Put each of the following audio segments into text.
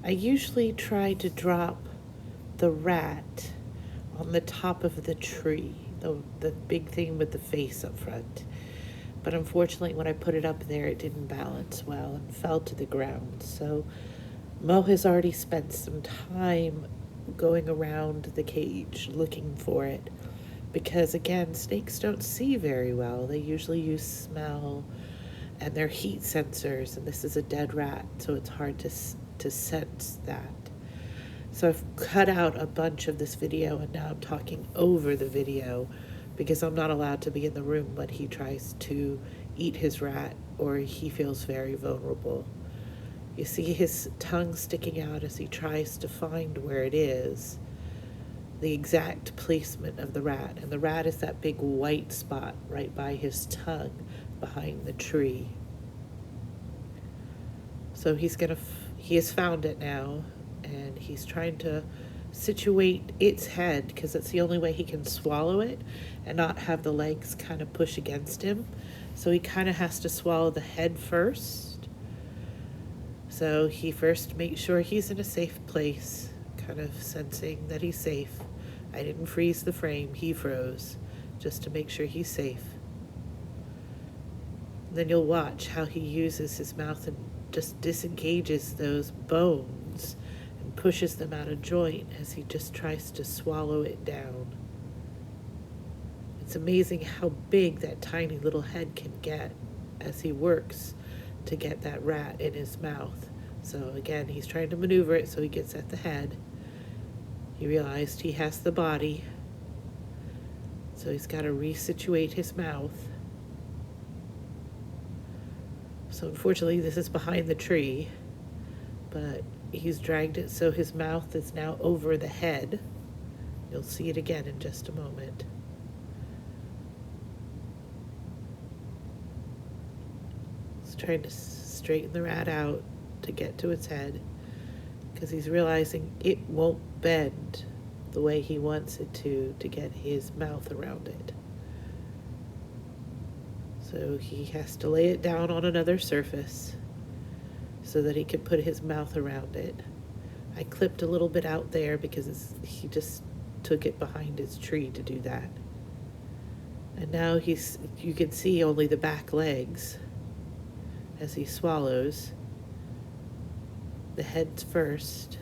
I usually try to drop the rat on the top of the tree, the big thing with the face up front. But unfortunately, when I put it up there, it didn't balance well and fell to the ground. So Mo has already spent some time going around the cage looking for it. Because again, snakes don't see very well. They usually use smell and their heat sensors, and this is a dead rat, so it's hard to sense that. So I've cut out a bunch of this video, and now I'm talking over the video because I'm not allowed to be in the room when he tries to eat his rat or he feels very vulnerable. You see his tongue sticking out as he tries to find where it is, the exact placement of the rat. And the rat is that big white spot right by his tongue behind the tree. So he has found it now, and he's trying to situate its head because it's the only way he can swallow it and not have the legs kind of push against him. So he kind of has to swallow the head first. So he first makes sure he's in a safe place, kind of sensing that he's safe. I didn't freeze the frame, he froze, just to make sure he's safe. Then you'll watch how he uses his mouth and just disengages those bones and pushes them out of joint as he just tries to swallow it down. It's amazing how big that tiny little head can get as he works to get that rat in his mouth. So again, he's trying to maneuver it so he gets at the head. He realized he has the body, so he's got to resituate his mouth. So unfortunately, this is behind the tree, but he's dragged it so his mouth is now over the head. You'll see it again in just a moment. He's trying to straighten the rat out to get to its head because he's realizing it won't bend the way he wants it to get his mouth around it. So he has to lay it down on another surface so that he can put his mouth around it. I clipped a little bit out there because he just took it behind his tree to do that. And now you can see only the back legs as he swallows. The head's first.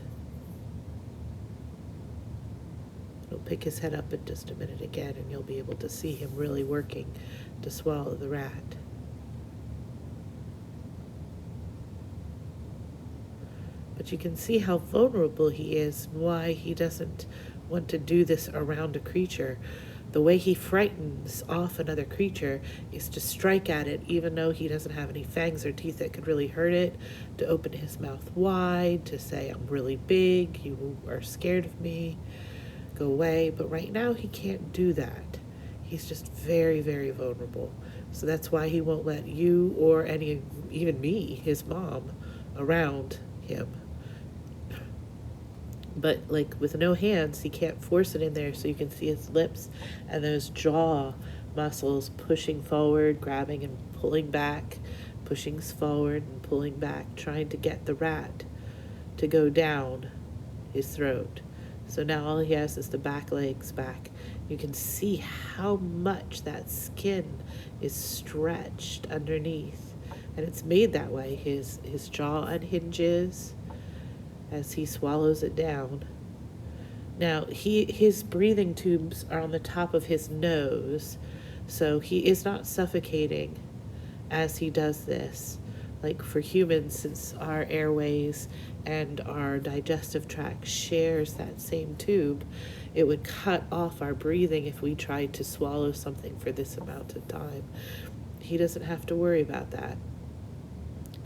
He'll pick his head up in just a minute again, and you'll be able to see him really working to swallow the rat. But you can see how vulnerable he is and why he doesn't want to do this around a creature. The way he frightens off another creature is to strike at it, even though he doesn't have any fangs or teeth that could really hurt it, to open his mouth wide, to say, I'm really big, you are scared of me, go away. But right now he can't do that. He's just very, very vulnerable. So that's why he won't let you or even me, his mom, around him. But like with no hands, he can't force it in there, so you can see his lips and those jaw muscles pushing forward, grabbing and pulling back, pushing forward and pulling back, trying to get the rat to go down his throat. So now all he has is the back legs back. You can see how much that skin is stretched underneath, and it's made that way. His jaw unhinges as he swallows it down. Now, his breathing tubes are on the top of his nose, so he is not suffocating as he does this. Like for humans, since our airways and our digestive tract shares that same tube, it would cut off our breathing if we tried to swallow something for this amount of time. He doesn't have to worry about that.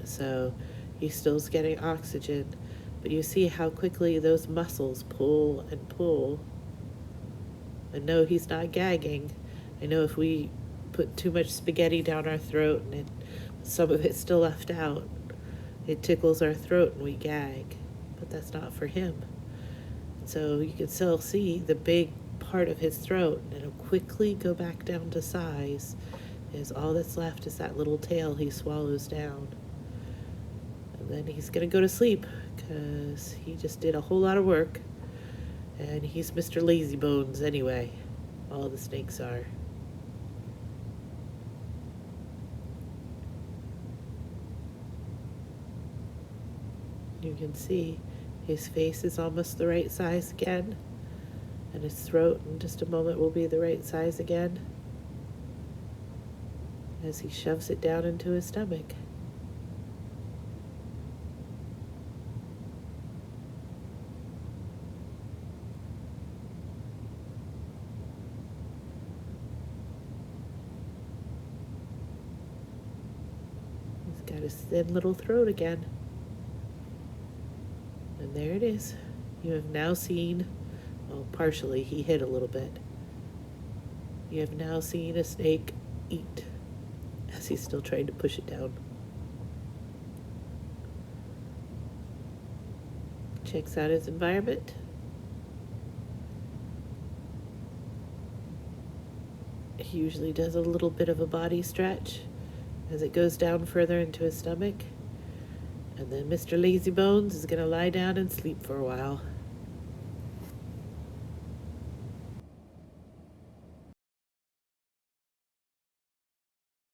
So he still's getting oxygen. But you see how quickly those muscles pull and pull. And no, he's not gagging. I know if we put too much spaghetti down our throat and some of it's still left out, it tickles our throat and we gag. But that's not for him. So you can still see the big part of his throat, and it'll quickly go back down to size. All that's left is that little tail he swallows down. And then he's gonna go to sleep because he just did a whole lot of work. And he's Mr. Lazybones anyway. All the snakes are. You can see his face is almost the right size again. And his throat in just a moment will be the right size again as he shoves it down into his stomach. He's got his thin little throat again. And there it is. You have now seen, well, partially, he hid a little bit. You have now seen a snake eat as he's still trying to push it down. Checks out his environment. He usually does a little bit of a body stretch as it goes down further into his stomach. And then Mr. Lazybones is going to lie down and sleep for a while.